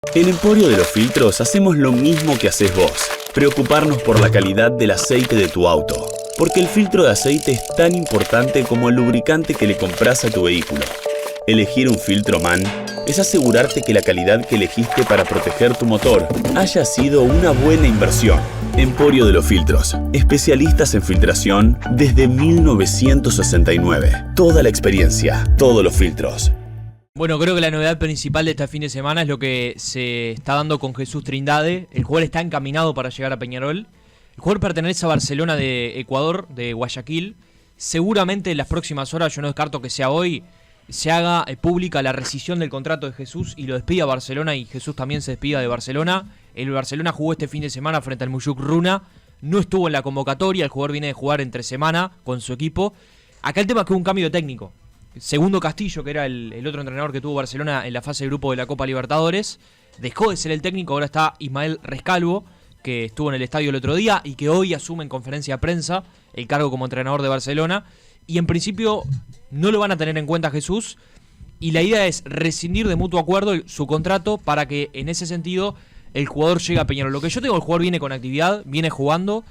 En Emporio de los Filtros hacemos lo mismo que haces vos, preocuparnos por la calidad del aceite de tu auto, porque el filtro de aceite es tan importante como el lubricante que le compras a tu vehículo. Elegir un filtro MAN es asegurarte que la calidad que elegiste para proteger tu motor haya sido una buena inversión. Emporio de los Filtros, especialistas en filtración desde 1969. Toda la experiencia, todos los filtros. Bueno, creo que la novedad principal de este fin de semana es lo que se está dando con Jesús Trindade. El jugador está encaminado para llegar a Peñarol. El jugador pertenece a Barcelona de Ecuador, de Guayaquil. Seguramente en las próximas horas, yo no descarto que sea hoy, se haga pública la rescisión del contrato de Jesús y lo despida Barcelona, y Jesús también se despida de Barcelona. El Barcelona jugó este fin de semana frente al Muyuk Runa. No estuvo en la convocatoria, el jugador viene de jugar entre semana con su equipo. Acá el tema es que hubo un cambio de técnico. Segundo Castillo, que era el otro entrenador que tuvo Barcelona en la fase de grupo de la Copa Libertadores, dejó de ser el técnico. Ahora está Ismael Rescalvo, que estuvo en el estadio el otro día y que hoy asume en conferencia de prensa el cargo como entrenador de Barcelona. Y en principio no lo van a tener en cuenta Jesús, y la idea es rescindir de mutuo acuerdo su contrato para que en ese sentido el jugador llegue a Peñarol. Lo que yo tengo, el jugador viene con actividad, viene jugando,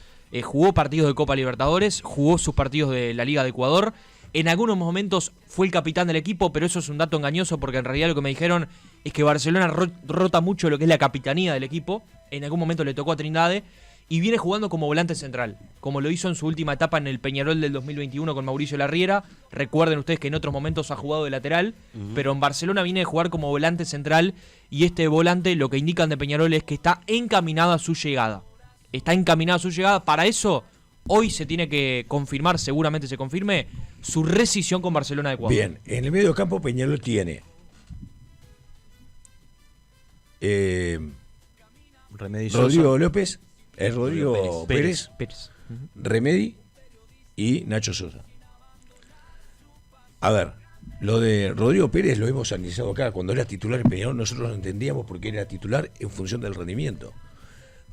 jugó partidos de Copa Libertadores, jugó sus partidos de la Liga de Ecuador. En algunos momentos fue el capitán del equipo, pero eso es un dato engañoso porque en realidad lo que me dijeron es que Barcelona rota mucho lo que es la capitanía del equipo. En algún momento le tocó a Trindade y viene jugando como volante central, como lo hizo en su última etapa en el Peñarol del 2021 con Mauricio Larriera. Recuerden ustedes que en otros momentos ha jugado de lateral, pero en Barcelona viene de jugar como volante central, y este volante, lo que indican de Peñarol es que está encaminada a su llegada. Está encaminada a su llegada. Para eso, hoy se tiene que confirmar, seguramente se confirme, su rescisión con Barcelona de Ecuador. Bien, en el medio campo Peñarol tiene Rodrigo López, Rodrigo Pérez. Remedi y Nacho Sosa. A ver, lo de Rodrigo Pérez lo hemos analizado acá. Cuando era titular en Peñarol nosotros lo entendíamos porque era titular en función del rendimiento.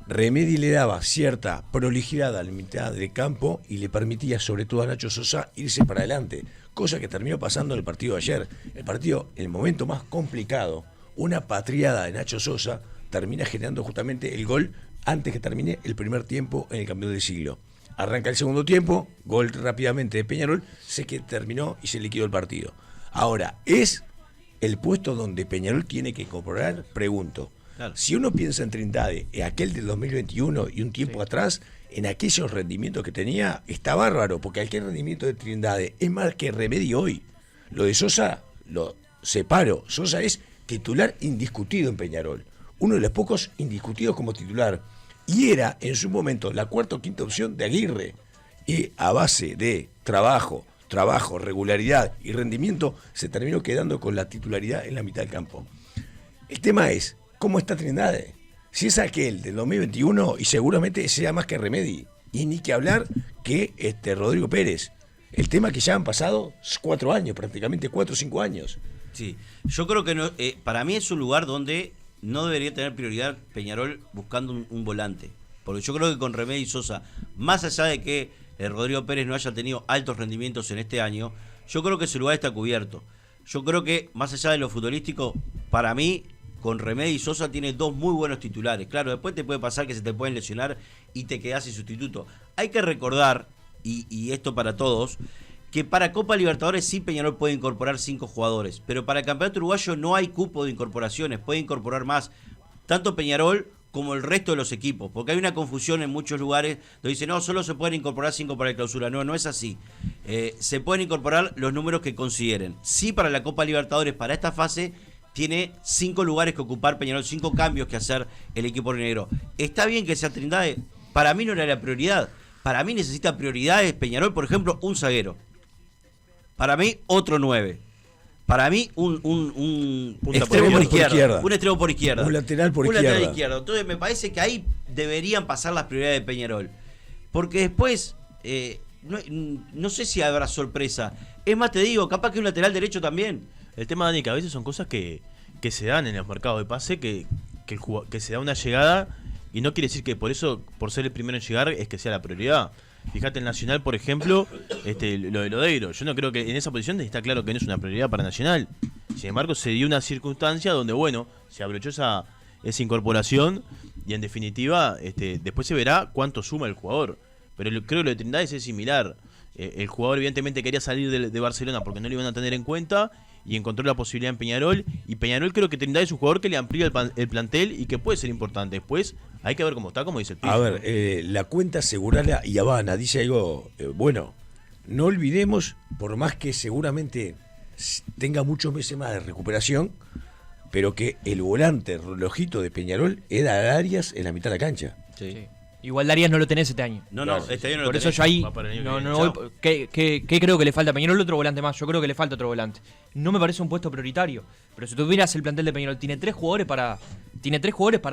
Remedi le daba cierta prolijidad a la mitad del campo y le permitía sobre todo a Nacho Sosa irse para adelante, cosa que terminó pasando en el partido de ayer. El partido, en el momento más complicado, una patriada de Nacho Sosa termina generando justamente el gol antes que termine el primer tiempo en el campeón del siglo. Arranca el segundo tiempo, gol rápidamente de Peñarol, sé que terminó y se liquidó el partido. Ahora, ¿es el puesto donde Peñarol tiene que incorporar? Pregunto. Claro. Si uno piensa en Trindade, en aquel del 2021 y un tiempo atrás, en aquellos rendimientos que tenía, está bárbaro, porque aquel rendimiento de Trindade es más que Remedio hoy. Lo de Sosa lo separo. Sosa es titular indiscutido en Peñarol, uno de los pocos indiscutidos como titular, y era en su momento la cuarta o quinta opción de Aguirre, y a base de trabajo, regularidad y rendimiento se terminó quedando con la titularidad en la mitad del campo. El tema es, ¿cómo está Trindade? Si es aquel del 2021 y seguramente sea más que Remedi, y ni que hablar que Rodrigo Pérez. El tema que ya han pasado 4 años, prácticamente 4 o 5 años. Sí, yo creo que no, para mí es un lugar donde no debería tener prioridad Peñarol buscando un volante. Porque yo creo que con Remedi y Sosa, más allá de que Rodrigo Pérez no haya tenido altos rendimientos en este año, yo creo que ese lugar está cubierto. Yo creo que, más allá de lo futbolístico, para mí, con Remedi y Sosa tiene 2 muy buenos titulares. Claro, después te puede pasar que se te pueden lesionar y te quedás sin sustituto. Hay que recordar, y esto para todos, que para Copa Libertadores sí Peñarol puede incorporar 5 jugadores, pero para el Campeonato Uruguayo no hay cupo de incorporaciones, puede incorporar más, tanto Peñarol como el resto de los equipos, porque hay una confusión en muchos lugares donde dicen, no, solo se pueden incorporar 5 para la clausura. No, no es así. Se pueden incorporar los números que consideren. Sí, para la Copa Libertadores, para esta fase, tiene 5 lugares que ocupar Peñarol, 5 cambios que hacer el equipo negro. Está bien que sea Trindade, para mí no era la prioridad. Para mí necesita prioridades Peñarol, por ejemplo, un zaguero. Para mí, otro 9. Para mí, un extremo por izquierda. Un extremo por izquierda. Un lateral por izquierda. Lateral izquierdo. Entonces, me parece que ahí deberían pasar las prioridades de Peñarol. Porque después, no sé si habrá sorpresa. Es más, te digo, capaz que un lateral derecho también. El tema, Dani, que a veces son cosas que se dan en los mercados de pase, que se da una llegada y no quiere decir que por eso, por ser el primero en llegar, es que sea la prioridad. Fíjate en Nacional, por ejemplo, lo de Lodeiro. Yo no creo que en esa posición está claro que no es una prioridad para Nacional. Sin embargo, se dio una circunstancia donde, bueno, se abrochó esa incorporación y en definitiva después se verá cuánto suma el jugador. Pero creo que lo de Trindades es similar. El jugador evidentemente quería salir de Barcelona porque no lo iban a tener en cuenta y encontró la posibilidad en Peñarol. Y Peñarol creo que Trindade es un jugador que le amplía el plantel y que puede ser importante. Después hay que ver cómo está, como dice el pibe. A ver, la cuenta Segurala y Habana dice algo, bueno, no olvidemos, por más que seguramente tenga muchos meses más de recuperación, pero que el volante relojito de Peñarol era Arias en la mitad de la cancha. Sí. Igual Darias no lo tenés este año. No, Claro, este año no lo Por eso tenés. yo ahí Va para el año no, que no viene. voy- ¿Qué creo que le falta a Peñarol? Otro volante más. Yo creo que le falta otro volante. No me parece un puesto prioritario. Pero si tú miras el plantel de Peñarol, tiene tres jugadores para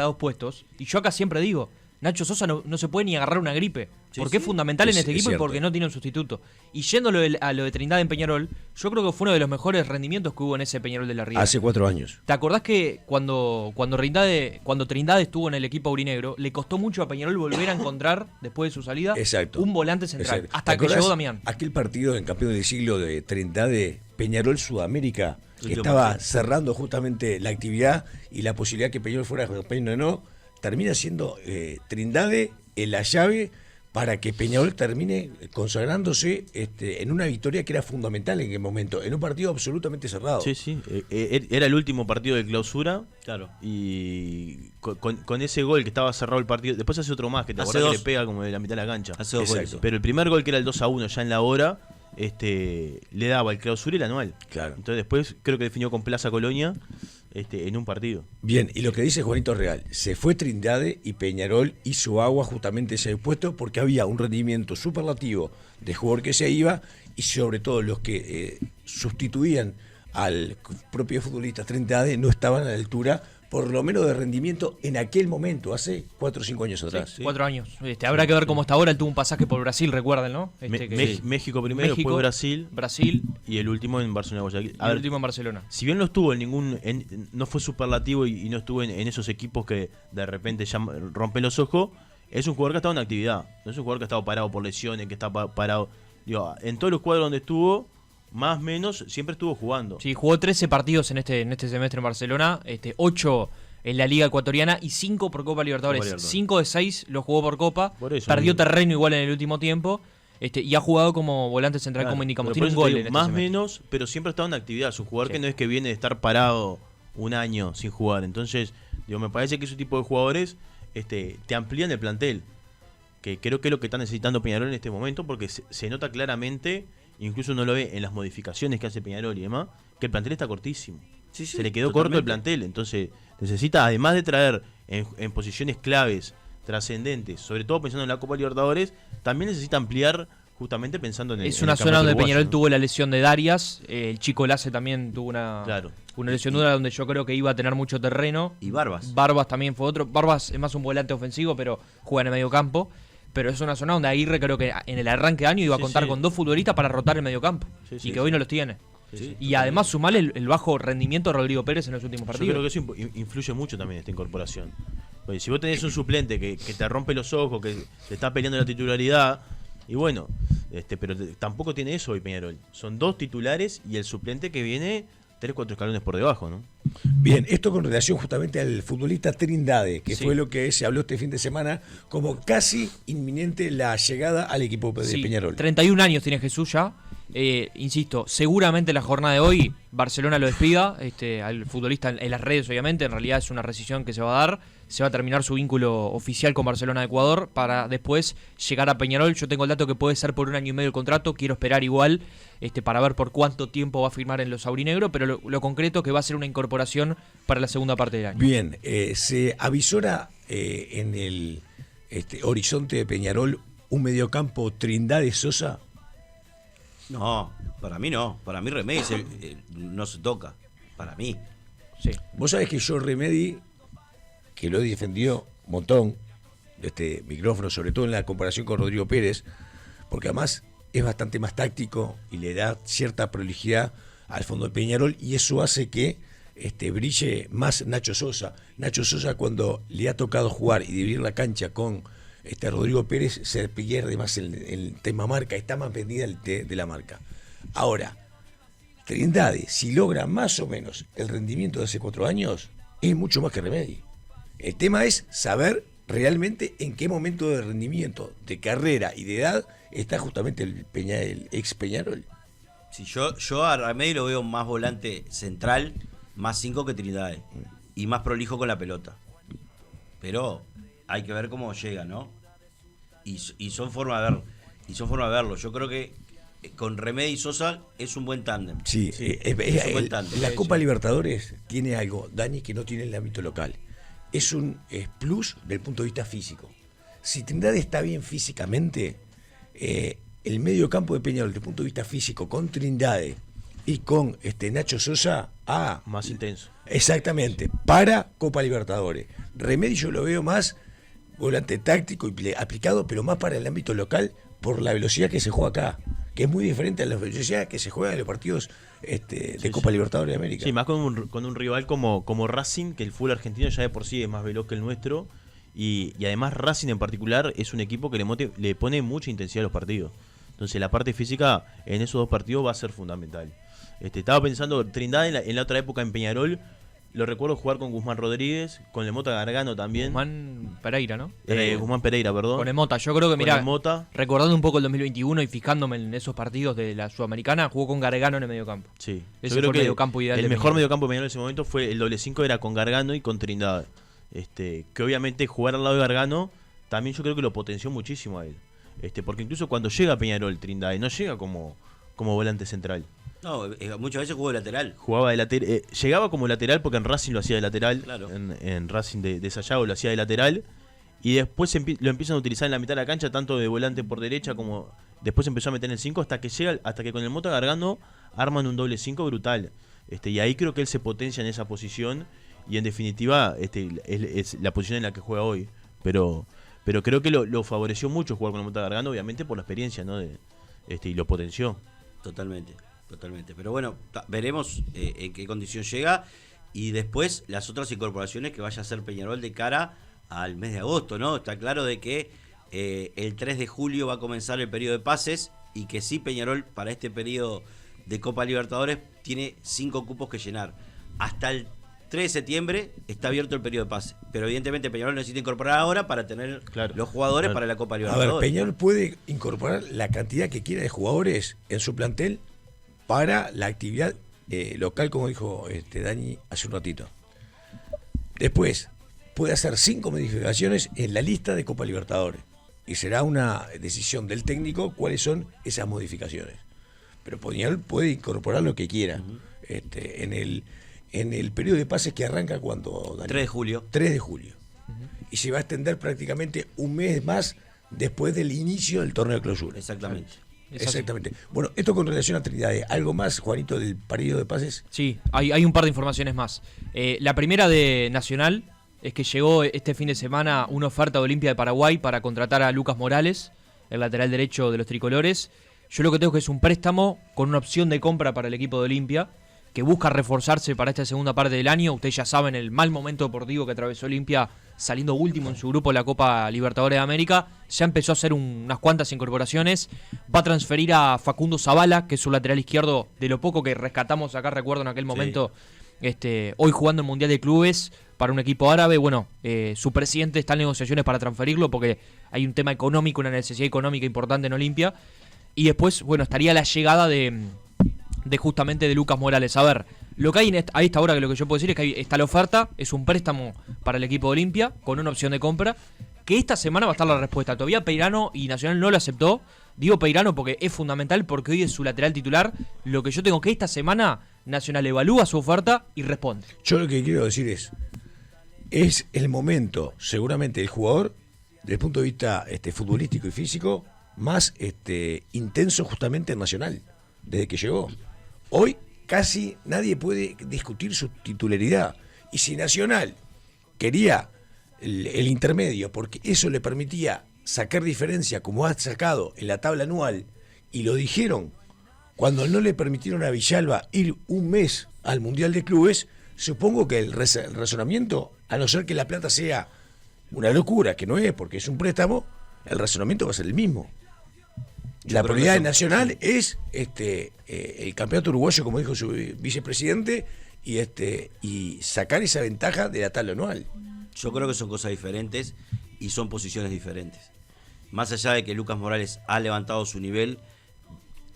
2 puestos. Y yo acá siempre digo, Nacho Sosa no se puede ni agarrar una gripe. Sí, porque es sí. fundamental en Es- este es equipo y cierto. porque no tiene un sustituto. Y yendo a lo de Trindade en Peñarol, yo creo que fue uno de los mejores rendimientos que hubo en ese Peñarol de la Riera. Hace 4 años. ¿Te acordás que cuando Trindade estuvo en el equipo aurinegro, le costó mucho a Peñarol volver a encontrar, después de su salida, Exacto. un volante central? Exacto. Hasta ¿Te que acordás llegó Damián. Aquel partido en campeón del siglo de Trindade, Peñarol Sudamérica, que Último estaba partido. cerrando justamente la actividad y la posibilidad que Peñarol fuera campeón o no, termina siendo Trindade en la llave para que Peñarol termine consagrándose en una victoria que era fundamental en aquel momento, en un partido absolutamente cerrado. Sí, sí. Era el último partido de clausura. Claro. Y con ese gol que estaba cerrado el partido. Después hace otro más que te Hace acordás que dos. le pega como de la mitad de la cancha. Hace 2 Exacto. goles. Pero el primer gol, que era el 2-1 ya en la hora, le daba el clausura y el anual. Claro. Entonces después creo que definió con Plaza Colonia en un partido. Bien, y lo que dice Juanito Real, se fue Trindade y Peñarol hizo agua justamente ese puesto porque había un rendimiento superlativo de jugador que se iba y sobre todo los que sustituían al propio futbolista Trindade no estaban a la altura, por lo menos de rendimiento en aquel momento, hace 4 o 5 años atrás. Sí. 4 años. Habrá que ver cómo está ahora. Él tuvo un pasaje por Brasil, recuerden, ¿no? México primero, México, después Brasil Brasil y el último en Barcelona Guayaquil. y A el ver, último en Barcelona. si bien no estuvo no fue superlativo y no estuvo en esos equipos que de repente ya rompen los ojos, es un jugador que ha estado en actividad. No es un jugador que ha estado parado por lesiones, que está parado. Digo, en todos los cuadros donde estuvo, más o menos, siempre estuvo jugando. Sí, jugó 13 partidos en este semestre en Barcelona, 8 en la Liga Ecuatoriana y 5 por Copa Libertadores. Copa Libertadores. 5 de 6 los jugó por Copa. Por eso, perdió amigo. terreno igual en el último tiempo. Y ha jugado como volante central, Claro, como indicamos. pero Tiene un por eso gol te en digo, este más o semestre. menos, pero siempre ha estado en actividad. Es un jugador Sí. que no es que viene de estar parado un año sin jugar. Entonces, me parece que ese tipo de jugadores te amplían el plantel. Que creo que es lo que está necesitando Peñarol en este momento, porque se nota claramente, incluso uno lo ve en las modificaciones que hace Peñarol y demás, que el plantel está cortísimo. Sí, sí, Se le quedó corto el totalmente. plantel. Entonces, necesita, además de traer en posiciones claves, trascendentes, sobre todo pensando en la Copa Libertadores, también necesita ampliar justamente pensando en el Es en una el zona campeonato donde uruguayo, Peñarol ¿no? tuvo la lesión de Darias. El chico Lace también tuvo una lesión dura donde yo creo que iba a tener mucho terreno. Y Barbas. Barbas también fue otro. Barbas es más un volante ofensivo, pero juega en el medio campo. Pero es una zona donde Aguirre creo que en el arranque de año iba a Sí, contar sí. con 2 futbolistas para rotar el medio campo. Sí, Y sí, que sí. hoy no los tiene. Sí, Y además sumale el bajo rendimiento de Rodrigo Pérez en los últimos Yo partidos. creo que eso influye mucho también esta incorporación. Porque si vos tenés un suplente que te rompe los ojos, que te está peleando la titularidad, y bueno, pero tampoco tiene eso hoy Peñarol. Son 2 titulares y el suplente que viene 3, 4 escalones por debajo, ¿no? Bien, esto con relación justamente al futbolista Trindade, que Sí. fue lo que se habló este fin de semana como casi inminente la llegada al equipo de Sí, Peñarol. 31 años tiene Jesús ya. Insisto, seguramente la jornada de hoy Barcelona lo despida al futbolista en las redes, obviamente. En realidad es una rescisión que se va a dar. Se va a terminar su vínculo oficial con Barcelona de Ecuador para después llegar a Peñarol. Yo tengo el dato que puede ser por 1 año y medio el contrato. Quiero esperar igual para ver por cuánto tiempo va a firmar en los aurinegros, pero lo concreto que va a ser una incorporación para la segunda parte del año. Bien, se avisora en el horizonte de Peñarol un mediocampo Trindade-Sosa. No, para mí no. Para mí Remedi no se toca. Para mí. Sí. Vos sabés que yo Remedi, que lo defendió un montón de este micrófono, sobre todo en la comparación con Rodrigo Pérez, porque además es bastante más táctico y le da cierta prolijidad al fondo de Peñarol y eso hace que brille más Nacho Sosa. Nacho Sosa cuando le ha tocado jugar y dividir la cancha con Rodrigo Pérez se pierde más el tema marca, está más vendida de la marca. Ahora, Trindade, si logra más o menos el rendimiento de hace 4 años, es mucho más que Remedi. El tema es saber realmente en qué momento de rendimiento, de carrera y de edad está justamente el ex Peñarol. Si yo a Remedi lo veo más volante central, más 5 que Trindade. Y más prolijo con la pelota. Pero hay que ver cómo llega, ¿no? Y son forma de verlo. Yo creo que con Remedi y Sosa es un buen tándem. Sí, es un buen tándem. la Copa Libertadores tiene algo, Dani, que no tiene el ámbito local. Es un plus del punto de vista físico. Si Trindade está bien físicamente, el medio campo de Peñarol, desde el punto de vista físico, con Trindade y con Nacho Sosa, Más intenso. Exactamente, para Copa Libertadores. Remedi yo lo veo más volante táctico y aplicado, pero más para el ámbito local por la velocidad que se juega acá, que es muy diferente a la velocidad que se juega en los partidos de Copa Libertadores de América. Sí, más con un rival como Racing, que el fútbol argentino ya de por sí es más veloz que el nuestro, y además Racing en particular es un equipo que le pone mucha intensidad a los partidos. Entonces la parte física en esos dos partidos va a ser fundamental. Estaba pensando, Trindade en la otra época en Peñarol, lo recuerdo jugar con Guzmán Rodríguez, con el Mota Gargano también. Guzmán Pereira, ¿no? Guzmán Pereira, perdón. Con el Mota. Yo creo que, Con mirá, el Mota. recordando un poco el 2021 y fijándome en esos partidos de la Sudamericana, jugó con Gargano en el mediocampo. Sí. Ese fue el mediocampo ideal el de mejor Peñarol. mediocampo de Peñarol en ese momento fue el doble 5, era con Gargano y con Trindade. Que obviamente jugar al lado de Gargano también yo creo que lo potenció muchísimo a él. Porque incluso cuando llega Peñarol, Trindade no llega como volante central. No, muchas veces jugó de lateral. Jugaba de lateral, llegaba como lateral porque en Racing lo hacía de lateral, Claro. en Racing de Sayago lo hacía de lateral, y después lo empiezan a utilizar en la mitad de la cancha, tanto de volante por derecha como después empezó a meter en el 5 hasta que con el Mota Gargano arman un doble 5 brutal. Y ahí creo que él se potencia en esa posición y en definitiva es la posición en la que juega hoy. Pero creo que lo favoreció mucho jugar con el Mota Gargano, obviamente por la experiencia, ¿no? Y lo potenció. Totalmente. Pero bueno, veremos en qué condición llega y después las otras incorporaciones que vaya a hacer Peñarol de cara al mes de agosto, ¿no? Está claro de que el 3 de julio va a comenzar el periodo de pases y que sí, Peñarol para este periodo de Copa Libertadores tiene 5 cupos que llenar. Hasta el 3 de septiembre está abierto el periodo de pase, pero evidentemente Peñarol necesita incorporar ahora para tener los jugadores para la Copa Libertadores. A ver, Peñarol puede incorporar la cantidad que quiera de jugadores en su plantel para la actividad local, como dijo Dani hace un ratito. Después, puede hacer 5 modificaciones en la lista de Copa Libertadores. Y será una decisión del técnico cuáles son esas modificaciones. Pero Peñarol puede incorporar lo que quiera. En el periodo de pases que arranca cuando, Dani, 3 de julio. 3 de julio. Y se va a extender prácticamente un mes más después del inicio del torneo de clausura. Exactamente. Exactamente. Bueno, esto con relación a Trindade. ¿Algo más, Juanito, del periodo de pases? Sí, hay un par de informaciones más. La primera de Nacional es que llegó este fin de semana una oferta de Olimpia de Paraguay para contratar a Lucas Morales, el lateral derecho de los tricolores. Yo lo que tengo que es un préstamo con una opción de compra para el equipo de Olimpia, que busca reforzarse para esta segunda parte del año. Ustedes ya saben el mal momento deportivo que atravesó Olimpia saliendo último en su grupo en la Copa Libertadores de América. Ya empezó a hacer unas cuantas incorporaciones. Va a transferir a Facundo Zavala, que es su lateral izquierdo, de lo poco que rescatamos acá, recuerdo en aquel momento, hoy jugando el Mundial de Clubes para un equipo árabe. Bueno, su presidente está en negociaciones para transferirlo porque hay un tema económico, una necesidad económica importante en Olimpia. Y después, bueno, estaría la llegada de justamente de Lucas Morales. A ver, lo que hay a esta hora, que lo que yo puedo decir es que ahí está la oferta, es un préstamo para el equipo de Olimpia con una opción de compra, que esta semana va a estar la respuesta. Todavía Peirano y Nacional no lo aceptó. Digo Peirano porque es fundamental, porque hoy es su lateral titular. Lo que yo tengo que esta semana Nacional evalúa su oferta y responde. Yo lo que quiero decir es el momento, seguramente el jugador, desde el punto de vista futbolístico y físico, más intenso justamente en Nacional, desde que llegó. Hoy casi nadie puede discutir su titularidad. Y si Nacional quería el intermedio, porque eso le permitía sacar diferencia como ha sacado en la tabla anual, y lo dijeron cuando no le permitieron a Villalba ir un mes al Mundial de Clubes, supongo que el razonamiento, a no ser que la plata sea una locura, que no es porque es un préstamo, el razonamiento va a ser el mismo. La prioridad nacional es el campeonato uruguayo, como dijo su vicepresidente, y sacar esa ventaja de la tabla anual. Yo creo que son cosas diferentes y son posiciones diferentes. Más allá de que Lucas Morales ha levantado su nivel,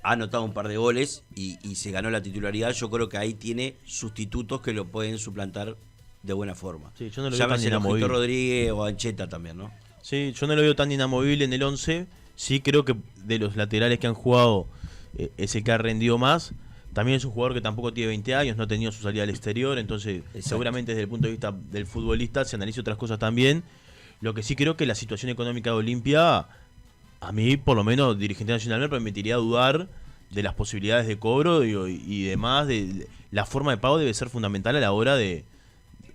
ha anotado un par de goles y se ganó la titularidad, yo creo que ahí tiene sustitutos que lo pueden suplantar de buena forma. Sí, yo no lo veo tan Llámese a inamovible. Rodríguez o Ancheta también, ¿no? Sí, yo no lo veo tan inamovible en el 11. Sí creo que de los laterales que han jugado es el que ha rendido más. También es un jugador que tampoco tiene 20 años, no ha tenido su salida al exterior, entonces seguramente desde el punto de vista del futbolista se analiza otras cosas también. Lo que sí creo que la situación económica de Olimpia, a mí por lo menos dirigente nacional me permitiría dudar de las posibilidades de cobro y demás. La forma de pago debe ser fundamental a la hora de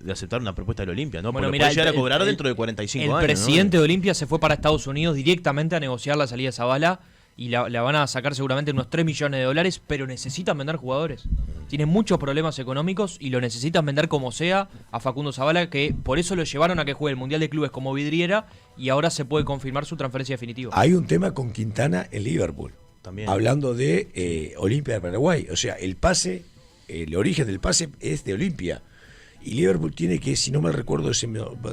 aceptar una propuesta del Olimpia, ¿no? Bueno, Porque mirá, puede llegar a cobrar dentro de 45 años. El presidente de Olimpia se fue para Estados Unidos directamente a negociar la salida de Zavala y la van a sacar seguramente unos 3 millones de dólares, pero necesitan vender jugadores. Tienen muchos problemas económicos y lo necesitan vender como sea a Facundo Zavala, que por eso lo llevaron a que juegue el Mundial de Clubes como vidriera y ahora se puede confirmar su transferencia definitiva. Hay un tema con Quintana en Liverpool. También. Hablando de Olimpia de Paraguay. O sea, el pase, el origen del pase es de Olimpia. Y Liverpool tiene que, si no mal recuerdo,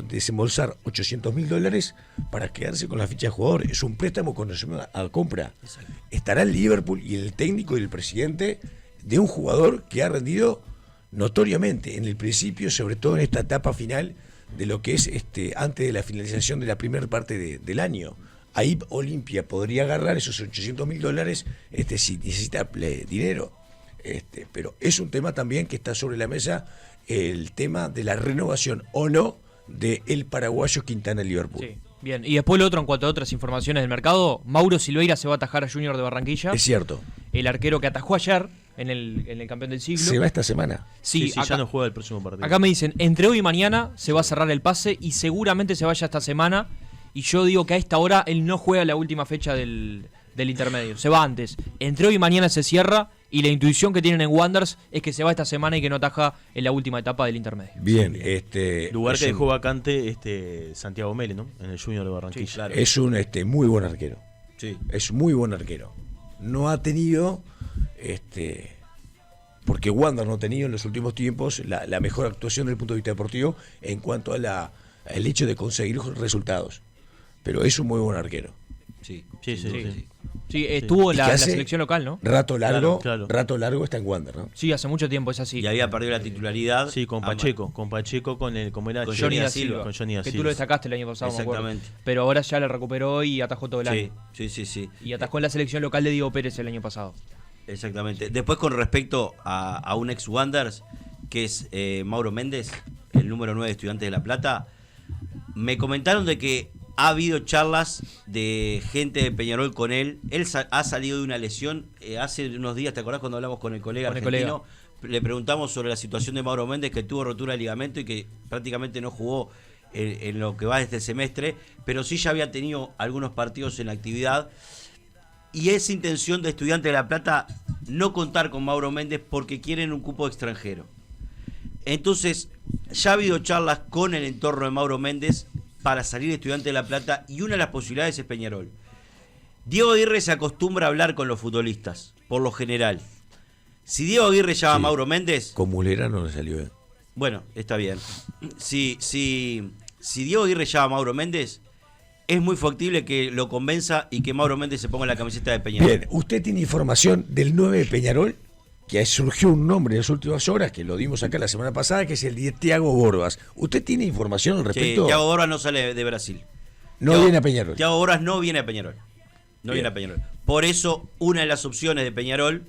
desembolsar $800.000 para quedarse con la ficha de jugador. Es un préstamo con a compra. Exacto. Estará el Liverpool y el técnico y el presidente de un jugador que ha rendido notoriamente en el principio, sobre todo en esta etapa final de lo que es antes de la finalización de la primera parte del año. Ahí Olimpia podría agarrar esos $800.000 si necesita dinero. Pero es un tema también que está sobre la mesa, el tema de la renovación o no de el paraguayo Quintana Liverpool. Sí, bien. Y después lo otro, en cuanto a otras informaciones del mercado, Mauro Silveira se va a atajar a Junior de Barranquilla. Es cierto. El arquero que atajó ayer en el campeón del siglo. Se va esta semana. Sí, Sí, acá, ya no juega el próximo partido. acá me dicen, entre hoy y mañana se va a cerrar el pase y seguramente se vaya esta semana. Y yo digo que a esta hora él no juega la última fecha del intermedio. Se va antes. Entre hoy y mañana se cierra y la intuición que tienen en Wanderers es que se va esta semana y que no ataja en la última etapa del intermedio. Bien, Lugar es que un- dejó vacante Santiago Mele, ¿no? En el Junior de Barranquilla. Sí, claro. Es un muy buen arquero. Sí. Es muy buen arquero. No ha tenido, porque Wander no ha tenido en los últimos tiempos la mejor actuación desde el punto de vista deportivo en cuanto a el hecho de conseguir resultados. Pero es un muy buen arquero. Sí, Sí, sin sí, duda, sí. Sí, estuvo Y en que la hace selección local, ¿no? Rato largo, Claro. rato largo está en Wander, ¿no? Sí, hace mucho tiempo es así. Y había perdido la titularidad. Sí, con Pacheco. Con Pacheco, como era Con Johnny da Silva. Silva, Con Johnny da que tú Silva. lo destacaste el año pasado, me acuerdo. Exactamente. Pero ahora ya le recuperó y atajó todo el año. Sí. Y atajó en la selección local de Diego Pérez el año pasado. Exactamente. Después, con respecto a un ex Wanderers, que es Mauro Méndez, el número 9 de Estudiantes de La Plata, me comentaron de que ha habido charlas de gente de Peñarol con él. Él ha salido de una lesión hace unos días, ¿te acordás cuando hablamos con el colega Con el argentino? Le preguntamos sobre la situación de Mauro Méndez, que tuvo rotura de ligamento y que prácticamente no jugó en lo que va de este semestre, pero sí ya había tenido algunos partidos en la actividad. Y es intención de Estudiantes de La Plata no contar con Mauro Méndez porque quieren un cupo extranjero. Entonces, ya ha habido charlas con el entorno de Mauro Méndez para salir de Estudiantes de La Plata y una de las posibilidades es Peñarol. Diego Aguirre se acostumbra a hablar con los futbolistas, por lo general. Si Diego Aguirre llama a Mauro Méndez, Con Mulera no le salió bien. bueno, está bien. Si Diego Aguirre llama a Mauro Méndez, es muy factible que lo convenza y que Mauro Méndez se ponga la camiseta de Peñarol. Bien, usted tiene información del 9 de Peñarol, que surgió un nombre en las últimas horas, que lo dimos acá la semana pasada, que es el de Thiago Borbas. ¿Usted tiene información al Sí, respecto? Thiago Borbas no sale de Brasil. No viene a Peñarol. Thiago Borbas no viene a Peñarol. No Bien. viene a Peñarol. Por eso, una de las opciones de Peñarol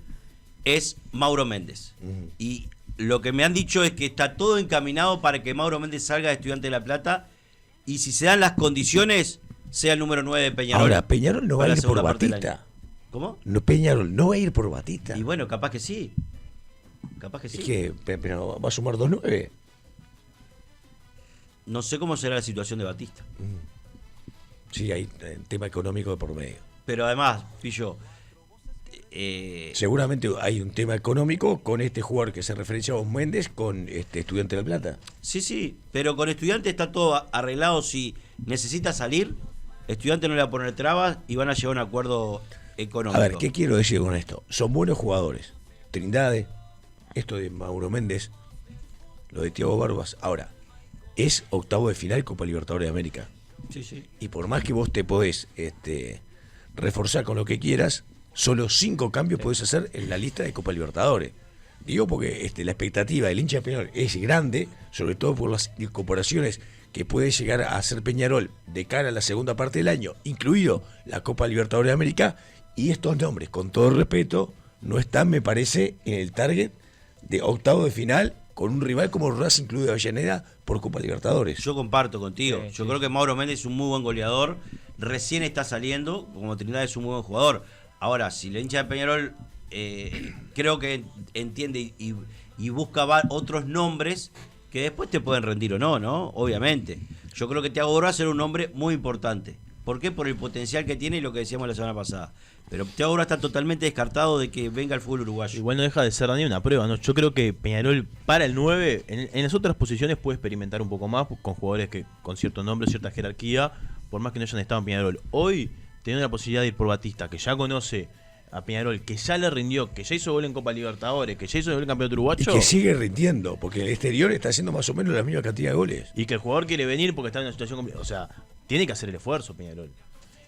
es Mauro Méndez. Y lo que me han dicho es que está todo encaminado para que Mauro Méndez salga de Estudiantes de La Plata. Y si se dan las condiciones, sea el número 9 de Peñarol. Ahora, Peñarol no va para a la ir por segunda parte del Batista. año. ¿Cómo? No, Peñarol no va a ir por Batista. Y bueno, capaz que sí. Capaz que sí. Es que, pero va a sumar 2-9. No sé cómo será la situación de Batista. Sí, hay tema económico de por medio. Pero además, Pillo, Seguramente hay un tema económico con este jugador que se referencia a Vos Méndez con Estudiante de La Plata. sí, pero con Estudiante está todo arreglado. Si necesita salir, Estudiante no le va a poner trabas y van a llegar a un acuerdo económico. A ver, ¿qué quiero decir con esto? Son buenos jugadores. Trindade, esto de Mauro Méndez, lo de Thiago Barbas. Ahora, es octavo de final Copa Libertadores de América. Sí, sí. Y por más que vos te podés reforzar con lo que quieras, solo 5 cambios podés hacer en la lista de Copa Libertadores. Digo porque la expectativa del hincha de Peñarol es grande, sobre todo por las incorporaciones que puede llegar a hacer Peñarol de cara a la segunda parte del año, incluido la Copa Libertadores de América, y estos nombres, con todo respeto, no están, me parece, en el target de octavo de final con un rival como Racing Club de Avellaneda por Copa Libertadores. Yo comparto contigo. Sí, Yo sí. creo que Mauro Méndez es un muy buen goleador. Recién está saliendo, como Trinidad es un muy buen jugador. Ahora, si la hincha de Peñarol creo que entiende y busca otros nombres que después te pueden rendir o no, ¿no? Obviamente. Yo creo que Thiago Borja será un nombre muy importante. ¿Por qué? Por el potencial que tiene y lo que decíamos la semana pasada. Pero Thiago Borja está totalmente descartado de que venga al fútbol uruguayo. Igual no deja de ser, Dani, una prueba, ¿no? Yo creo que Peñarol para el 9, en las otras posiciones puede experimentar un poco más con jugadores que con cierto nombre, cierta jerarquía, por más que no hayan estado en Peñarol. Hoy, teniendo la posibilidad de ir por Batista, que ya conoce a Peñarol, que ya le rindió, que ya hizo gol en Copa Libertadores, que ya hizo gol en Campeonato Y Uruguayo, que sigue rindiendo, porque el exterior está haciendo más o menos la misma cantidad de goles. y que el jugador quiere venir porque está en una situación complicada. O sea, tiene que hacer el esfuerzo Peñarol.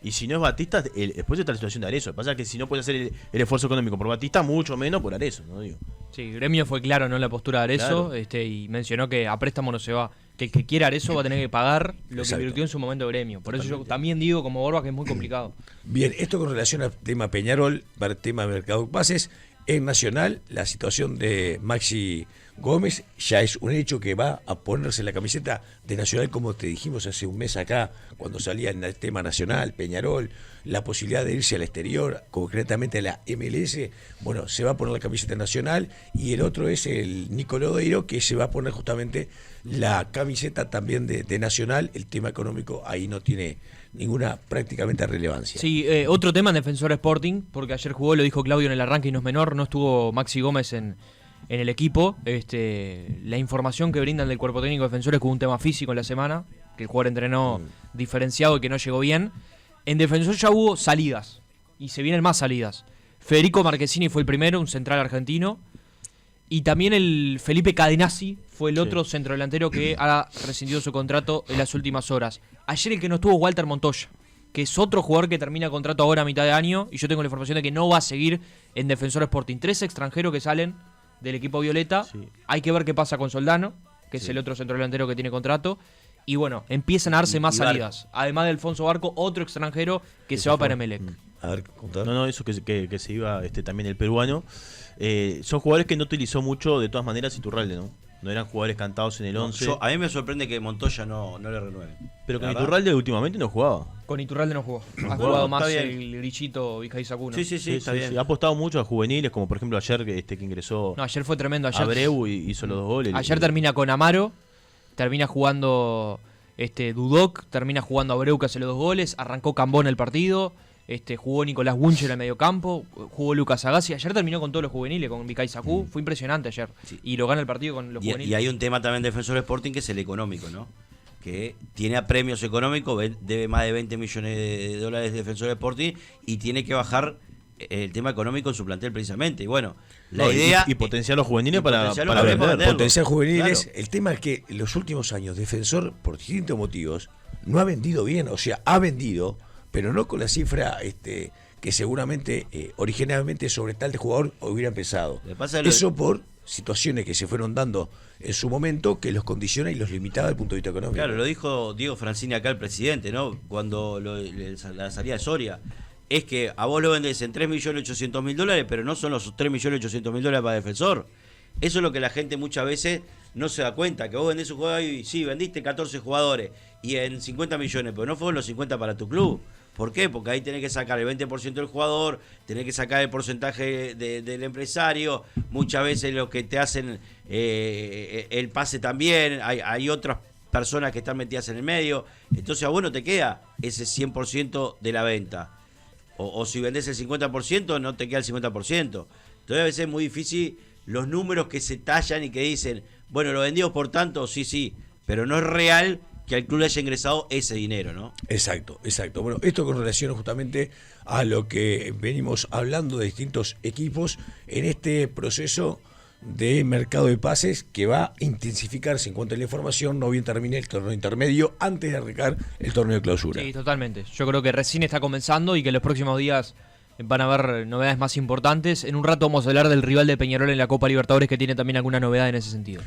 Y si no es Batista, después está la situación de Arezzo. Lo que pasa es que si no puede hacer el esfuerzo económico por Batista, mucho menos por Arezzo, ¿no? Digo. Sí, Gremio fue claro, ¿no? En la postura de Arezzo, Claro. y mencionó que a préstamo no se va. Que el que quiera Arezzo va a tener que pagar lo Exacto. que invirtió en su momento Gremio. Por eso yo también digo, como Borba, que es muy complicado. Bien, esto con relación al tema Peñarol, para el tema de mercado de pases, en Nacional la situación de Maxi Gómez ya es un hecho que va a ponerse la camiseta de Nacional, como te dijimos hace un mes acá, cuando salía en el tema Nacional, Peñarol, la posibilidad de irse al exterior, concretamente a la MLS, bueno, se va a poner la camiseta nacional, y el otro es el Nicolás Odeiro, que se va a poner justamente la camiseta también de Nacional. El tema económico ahí no tiene ninguna prácticamente relevancia. Sí, otro tema en Defensor Sporting, porque ayer jugó, lo dijo Claudio en el arranque y no es menor, no estuvo Maxi Gómez en el equipo. La información que brindan del cuerpo técnico de Defensores que hubo un tema físico en la semana, que el jugador entrenó diferenciado y que no llegó bien. En Defensor ya hubo salidas, y se vienen más salidas. Federico Marchesini fue el primero, un central argentino, y también el Felipe Cadenazzi fue el otro centrodelantero que ha rescindido su contrato en las últimas horas. Ayer el que no estuvo, Walter Montoya, que es otro jugador que termina contrato ahora a mitad de año, y yo tengo la información de que no va a seguir en Defensor Sporting. 3 extranjeros que salen del equipo violeta. Sí. Hay que ver qué pasa con Soldano, que es el otro centrodelantero que tiene contrato. Y bueno, empiezan a darse más Barco. salidas. Además de Alfonso Barco, otro extranjero que se va para Emelec. A ver, contá. No, eso que se iba también el peruano. Son jugadores que no utilizó mucho, de todas maneras, Iturralde, ¿no? No eran jugadores cantados en el 11. A mí me sorprende que Montoya no le renueve. Pero con La verdad. Iturralde últimamente no jugaba. Con Iturralde no jugó. Ha jugó, jugado está más bien. el grillito Vizcaizacuno. Sí, está bien. Ha apostado mucho a juveniles, como por ejemplo ayer que ingresó No, ayer fue tremendo. Ayer, Abreu y hizo los 2 goles. ayer termina con Amaro, termina jugando Dudok, termina jugando Abreu que hace los 2 goles, arrancó Cambón el partido, jugó Nicolás Bunche en el mediocampo, jugó Lucas Agassi. Ayer terminó con todos los juveniles, con Vizcaizacú. Fue impresionante ayer. Sí. Y lo gana el partido con los juveniles. Y hay un tema también de Defensor Sporting que es el económico, ¿no? Que tiene a premios económicos, debe más de 20 millones de dólares de Defensor Sporting y tiene que bajar el tema económico en su plantel precisamente. Y bueno, la No, idea... y potenciar los juveniles y para potenciar los vender. juveniles para venderlo. Potencial juveniles. Claro. El tema es que en los últimos años Defensor, por distintos motivos, no ha vendido bien. O sea, ha vendido, pero no con la cifra que seguramente originalmente sobre tal de jugador hubiera empezado. Le pasa Eso por situaciones que se fueron dando en su momento que los condiciona y los limitaba desde el punto de vista económico. Claro, lo dijo Diego Francini acá, el presidente, ¿no? Cuando la salida de Soria. Es que a vos lo vendés en 3.800.000 dólares, pero no son los 3.800.000 dólares para Defensor. Eso es lo que la gente muchas veces no se da cuenta, que vos vendés un jugador y sí, vendiste 14 jugadores y en 50 millones, pero no fueron los 50 para tu club. ¿Por qué? Porque ahí tenés que sacar el 20% del jugador, tenés que sacar el porcentaje del empresario, muchas veces lo que te hacen el pase también, hay otras personas que están metidas en el medio, entonces a vos no te queda ese 100% de la venta. O si vendés el 50%, no te queda el 50%. Entonces a veces es muy difícil los números que se tallan y que dicen, bueno, lo vendimos por tanto, sí, pero no es real que al club le haya ingresado ese dinero, ¿no? Exacto. Bueno, esto con relación justamente a lo que venimos hablando de distintos equipos en este proceso de mercado de pases que va a intensificarse en cuanto a la información, no bien termine el torneo intermedio antes de arrancar el torneo de clausura. Sí, totalmente. Yo creo que recién está comenzando y que en los próximos días van a haber novedades más importantes. En un rato vamos a hablar del rival de Peñarol en la Copa Libertadores, que tiene también alguna novedad en ese sentido.